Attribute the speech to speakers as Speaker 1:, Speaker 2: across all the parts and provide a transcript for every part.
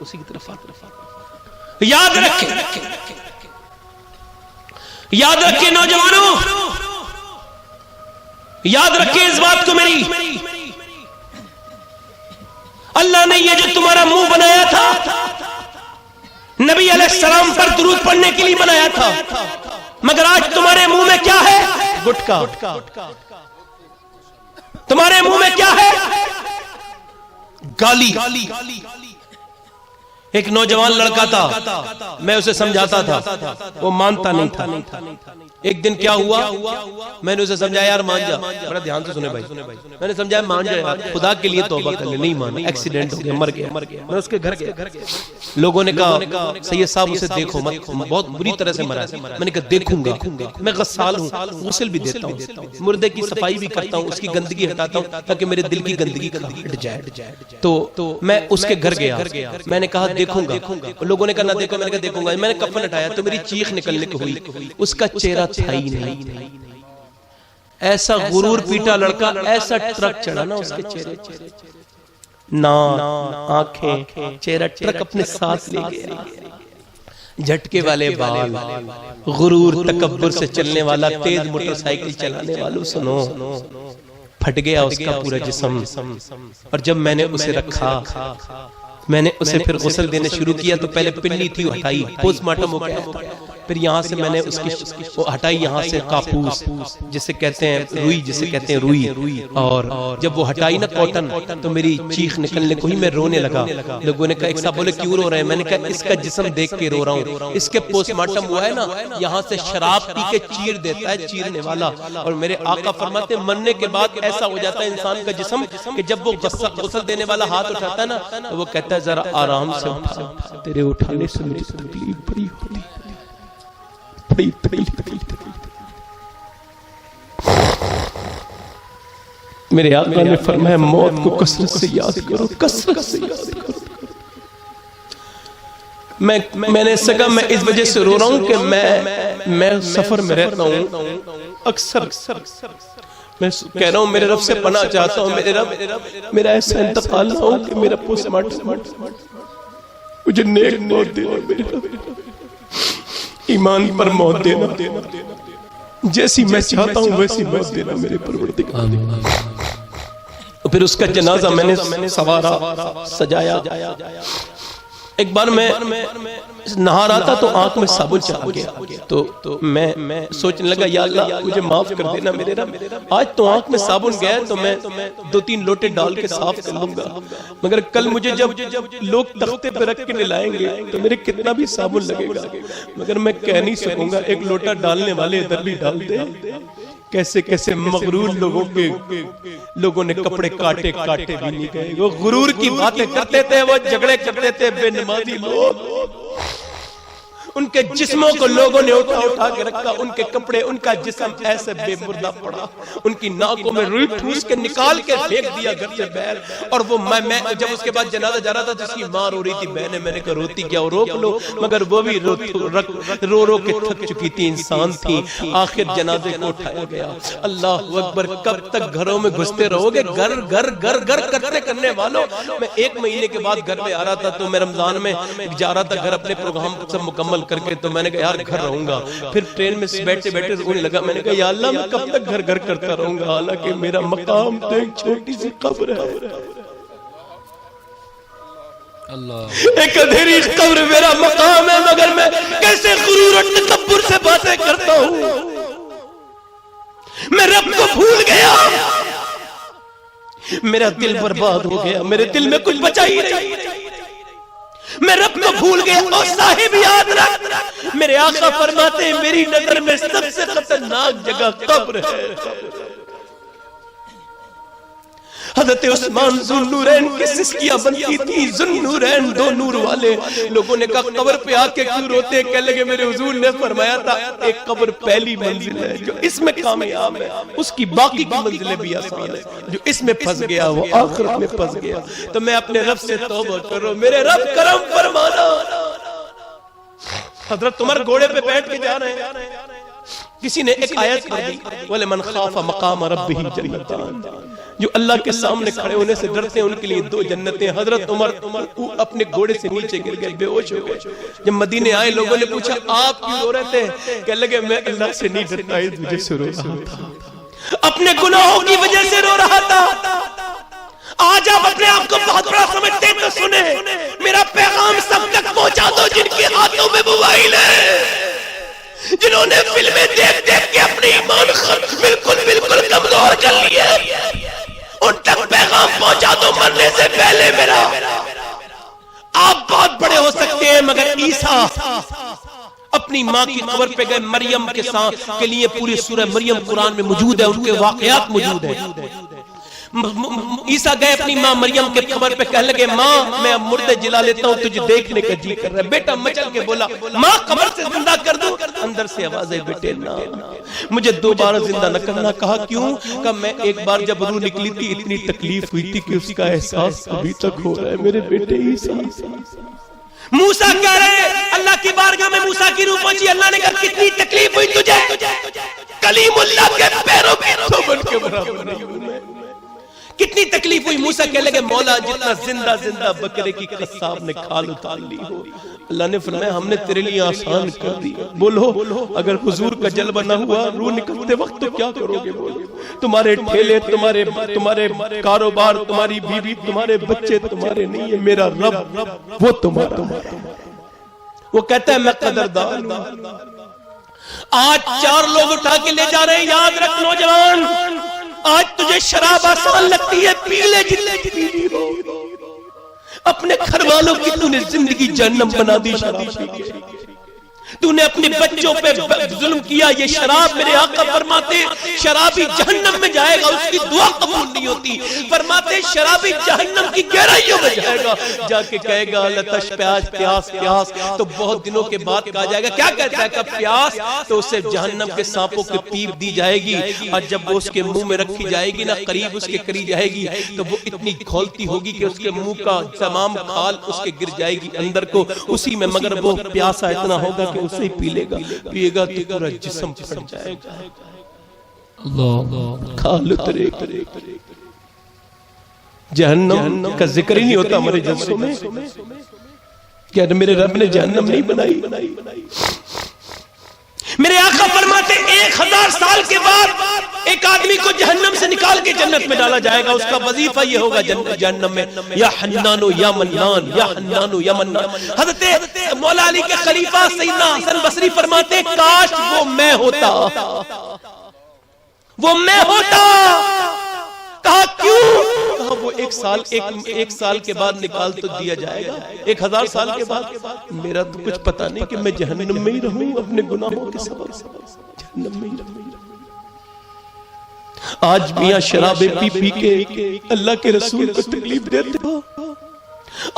Speaker 1: اسی کی طرف یاد رکھیں، یاد رکھیں نوجوانوں، یاد رکھیں اس بات کو میری، اللہ نے یہ جو تمہارا منہ بنایا تھا نبی علیہ السلام پر درود پڑھنے کے لیے بنایا تھا، مگر آج تمہارے منہ میں کیا ہے؟ گٹکا۔ تمہارے منہ میں کیا ہے؟ گالی۔ ایک نوجوان لڑکا تھا، میں اسے سمجھاتا تھا، وہ مانتا نہیں تھا۔ ایک دن کیا ہوا، میں نے اسے سمجھایا یار مان جا، بڑا دھیان سے سنے بھائی، میں نے سمجھایا مان جا یار، خدا کے لیے توبہ کر لے، نہیں مانا، ایکسیڈنٹ ہو گیا، مر گیا۔ میں اس کے گھر گیا، لوگوں نے کہا سید صاحب اسے دیکھو مت، بہت بری طرح سے مرا ہے۔ میں نے کہا دیکھوں گا، میں غسال ہوں، غسل بھی دیتا ہوں، مردے کی صفائی بھی کرتا ہوں، اس کی گندگی ہٹاتا ہوں تاکہ میرے دل کی گندگی ہٹ جائے۔ تو میں اس کے گھر گیا، میں نے کہا دیکھوں گا، لوگوں نے کہا نہ دیکھو، میں نے کہا دیکھوں گا۔ میں نے کفن ہٹایا تو میری چیخ نکلنے کو ہوئی، اس کا چہرہ تھا ہی نہیں۔ ایسا غرور پیٹا لڑکا، ایسا ٹرک چڑھا نا اس کے چہرے، ناک، آنکھیں، چہرہ ٹرک اپنے ساتھ لے گیا۔ جھٹکے والے بال، غرور تکبر سے چلنے والا، تیز موٹر سائیکل چلانے والوں سنو، پھٹ گیا اس کا پورا جسم۔ اور جب میں نے اسے رکھا، میں نے اسے پھر غسل دینے شروع کیا تو پہلے پنی تھی وہ ہٹائی، پوسٹ مارٹم ہو گیا، پھر یہاں سے میں نے اس کی وہ ہٹائی، یہاں سے کاپوس جسے کہتے ہیں روئی، جسے کہتے ہیں روئی، اور جب وہ ہٹائی نا کاٹن تو میری چیخ نکلنے کو ہی، میں رونے لگا۔ لوگوں نے کہا ایک صاحب بولے کیوں رو رہے ہیں؟ میں نے کہا اس کا جسم دیکھ کے رو رہا ہوں، اس کے پوسٹ مارٹم ہوا ہے نا، یہاں سے شراب پی کے چیر دیتا ہے چیرنے والا، اور میرے آقا فرماتے ہیں مرنے کے بعد ایسا ہو جاتا ہے انسان کا جسم کہ جب وہ غسل دینے والا ہاتھ اٹھاتا ہے نا تو وہ کہتا ہے ذرا آرام سے اٹھا، تیرے اٹھانے سے مجھے تکلیف بڑی ہوتی ہے، بڑی تکلیف۔ میرے آقا نے فرمایا موت کو کثرت سے یاد کرو، کثرت سے یاد کرو۔ میں نے اس سے کہا میں اس وجہ سے رو رہا ہوں کہ میں سفر میں رہتا ہوں، اکثر میں کہہ رہا ہوں میرے رب سے پناہ چاہتا ہوں، میرے رب میرا ایسا انتقال نہ ہو کہ میرا پوسٹ مارٹم مجھے نیک موت دینا، میرے رب ایمان پر موت دینا، جیسی میں چاہتا ہوں ویسی موت دینا میرے پروردگار۔ پھر اس کا جنازہ میں نے سوارا، سجایا۔ ایک بار میں نہا رہا تھا تو آنکھ میں صابن چلا گیا، تو میں سوچنے لگا یا اللہ مجھے معاف کر دینا میرے رب، آج تو آنکھ میں صابن گیا تو میں 2-3 لوٹے ڈال کے صاف کر لوں گا، مگر کل مجھے جب لوگ تختے پہ رکھ کے نلائیں گے تو میرے کتنا بھی صابن لگے گا، مگر میں کہہ نہیں سکوں گا ایک لوٹا ڈالنے والے ادھر بھی ڈال دے۔ کیسے کیسے مغرور لوگوں نے کپڑے کاٹے بھی نہیں گئے، وہ غرور کی باتیں کرتے تھے، وہ جھگڑے کرتے تھے، بے نمازی لوگ، ان کے جسموں کو لوگوں نے اٹھا کے رکھا، ان کے کپڑے، ان کا جسم ایسے بے مردہ پڑا، ان کی ناکوں میں روئی ٹھوس کے نکال کے پھینک دیا گھر سے باہر۔ اور وہ میں جب اس کے بعد جنازہ جا رہا تھا جس کی ماں رو رہی تھی، بہنیں، میں نے کہا روتی کیا، روک لو، مگر وہ بھی رو کے تھک چکی تھی، انسان تھی۔ آخر جنازے کو اٹھایا گیا۔ اللہ اکبر، کب تک گھروں میں گھستے رہو گے؟ گھر کرنے والوں۔ میں 1 مہینے کے بعد گھر میں آ رہا تھا تو میں رمضان میں جا رہا تھا گھر، اپنے پروگرام سب مکمل کر کے، تو میں نے کہا یار گھر رہوں گا۔ پھر ٹرین میں بیٹھے رونے لگا، میں نے کہا یا اللہ میں کب تک گھر کرتا رہوں گا، حالانکہ میرا مقام تو ایک چھوٹی سی قبر ہے، ایک اندھیری قبر میرا مقام ہے، مگر میں کیسے غرور اور تکبر سے باتیں کرتا ہوں، میں رب کو بھول گیا، میرا دل برباد ہو گیا، میرے دل میں کچھ بچا ہی نہیں، میں رب کو بھول گیا۔ اور صاحب یاد رکھ، میرے آقا فرماتے ہیں میری نظر میں سب سے خطرناک جگہ قبر ہے۔ حضرت عثمان ذوالنورین کی سسکیاں بنتی تھی، ذوالنورین 2 نور والے۔ لوگوں نے کہا قبر پہ آ کے کیوں روتے؟ کہنے لگے میرے حضور نے فرمایا تھا ایک قبر پہلی منزل ہے جو اس میں کامیاب ہے، اس کی باقی کی منزلیں بھی آسان ہے، جو اس میں پھنس گیا وہ آخرت میں پھنس گیا۔ تو میں اپنے رب سے توبہ کرو، میرے رب کرم فرمانا۔ حضرت عمر گھوڑے پہ بیٹھ کے جا رہے ہیں، کسی نے ایک آیت پڑھ دی وَلِمَنْ خَافَ مَقَامَ رَبِّهِ جَنَّتَانِ، جو اللہ کے سامنے کھڑے ہونے سے ڈرتے ہیں ان کے لیے 2 جنتیں۔ حضرت عمر اپنے گھوڑے سے نیچے گر گئے، بے ہوش ہو گئے۔ جب مدینے آئے لوگوں نے پوچھا آپ کیوں رو رہے تھے؟ کہنے لگے میں اللہ سے نہیں ڈرتا، اس وجہ سے رو رہا تھا، اپنے گناہوں کی وجہ سے رو رہا تھا۔ آج آپ اپنے آپ کو بہت بڑا سمجھتے تو سنیں، میرا پیغام سب تک پہنچا دو جن کے ہاتھوں میں موبائل ہے، جنہوں نے فلمیں دیکھ دیکھ کے اپنے ایمان بالکل کمزور کر لیے، ان تک پیغام پہنچا دو مرنے سے پہلے میرا۔ آپ بہت بڑے ہو سکتے ہیں مگر عیسیٰ اپنی ماں کی قبر پہ گئے، مریم کے لیے پوری سورہ مریم قرآن میں موجود ہے، ان کے واقعات موجود ہیں۔ عیسیٰ گئے اپنی ماں مریم کے قبر پہ، کہنے لگے ماں میں اب مردے جلا لیتا ہوں، تجھے دیکھنے کا جی کر رہا ہے۔ بیٹا مچل کے بولا ماں قبر سے زندہ کر دوں، اندر سے آواز ہے بیٹے نہ، مجھے 2 بار زندہ نہ کرنا۔ کہا کیوں؟ کہا میں ایک بار جب روح نکلی تھی اتنی تکلیف ہوئی تھی کہ اس کا احساس ابھی تک ہو رہا ہے میرے بیٹے عیسیٰ۔ موسیٰ کہہ رہے اللہ کی بارگاہ میں موسیٰ کی روح پہنچی، اللہ نے کہا کتنی تکلیف ہوئی تجھے؟ کلیم اللہ کے پیروں کی تھوبن کے برابر نہیں ہوں میں۔ کتنی تکلیف ہوئی؟ موسیٰ کہنے لگے مولا جتنا زندہ بکرے کی قصاب نے کھال اتار لی ہو۔ اللہ نے فرمایا ہم نے تیرے لیے آسان کر دیا۔ بولو اگر حضور کا جلوہ نہ ہوا روح نکلتے وقت تو کیا کرو گے؟ بولو تمہارے ٹھیلے، تمہارے کاروبار، تمہاری بیوی، تمہارے بچے تمہارے نہیں ہیں، میرا رب وہ تمہارا۔ وہ کہتا ہے میں قدردان ہوں۔ آج 4 لوگ اٹھا کے لے جا رہے ہیں، یاد رکھ نوجوان، آج تجھے شراب آسان لگتی ہے، پی لے جتنے کی پی ہو۔ اپنے گھر والوں کی تو نے زندگی جہنم بنا دی شراب پی کے۔ تو نے اپنے بچوں پہ ظلم کیا، یہ شراب میرے آقا فرماتے شرابی جہنم میں جائے گا، اس کی دعا قبول نہیں ہوتی۔ فرماتے شرابی جہنم کی گہرائیوں میں جائے گا، جا کے کہے گا لتش پیاس پیاس پیاس، تو بہت دنوں کے بعد کہا جائے گا کیا کہتا ہے کہ پیاس، تو اسے جہنم کے سانپوں کی پیپ دی جائے گی، اور جب وہ اس کے منہ میں رکھی جائے گی نا، قریب اس کے قریب جائے گی تو وہ اتنی کھولتی ہوگی کہ اس کے منہ کا تمام کھال اس کے گر جائے گی اندر کو اسی میں، مگر وہ پیاسا اتنا ہوگا کہ اسے ہی پی لے گا، پیے گا تو پورا جسم پھٹ جائے گا، کھال اترے گا۔ جہنم کا ذکر ہی نہیں ہوتا ہمارے جلسوں میں، کیا میرے رب نے جہنم نہیں بنائی؟ میرے آقا فرماتے 1000 سال کے بعد ایک آدمی کو جہنم سے نکال کے جنت میں ڈالا جائے گا، اس کا وظیفہ یہ ہوگا جہنم میں یا حنانو یا منان، یا حنانو یا منان۔ حضرت مولا علی کے خلیفہ سیدنا حسن بصری فرماتے کاش وہ میں ہوتا، وہ میں ہوتا۔ کہا کیوں؟ کہا وہ ایک سال کے بعد نکال تو دیا جائے گا، 1000 سال کے بعد میرا تو کچھ پتہ نہیں کہ میں جہنم میں ہی رہوں اپنے گناہوں کے سبب، جہنم میں ہی رہوں۔ آج میاں شرابیں پی پی کے اللہ کے رسول کو تکلیف دیتے ہو،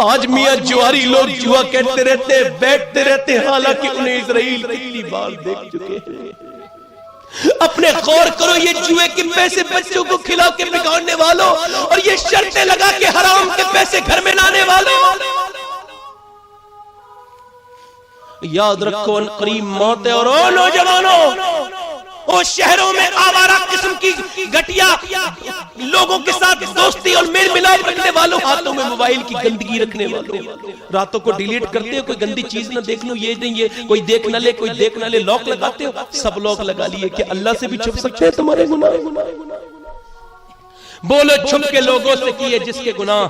Speaker 1: آج میاں جواری لوگ جوا کہتے رہتے بیٹھتے رہتے، حالانکہ انہیں اسرائیل کتنی بار دیکھ چکے ہیں۔ اپنے غور کرو، یہ جوئے کے پیسے بچوں کو کھلا کے بگاڑنے والوں، اور یہ شرطیں لگا کے حرام کے پیسے گھر میں لانے والوں، یاد رکھو ان قریب موت ہے۔ اور او نوجوانوں، او شہروں میں آوارہ قسم کی گھٹیا لوگوں کے ساتھ دوستی اور میل ملاپ رکھنے والوں، ہاتھوں میں موبائل کی گندگی رکھنے والوں، راتوں کو ڈیلیٹ کرتے ہو کوئی گندی چیز نہ دیکھ لو، یہ نہیں یہ کوئی دیکھ نہ لے، کوئی دیکھ نہ لے، لاک لگاتے ہو، سب لاک لگا لیے کہ اللہ سے بھی چھپ سکتے ہیں تمہارے گناہ۔ بولو چھپ کے لوگوں سے کیے جس کے گناہ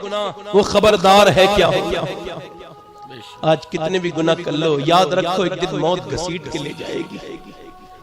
Speaker 1: وہ خبردار ہے کیا ہو گیا۔ آج کتنے بھی گناہ کر لو، یاد رکھو ایک دن موت گھسیٹ کے لے جائے گی۔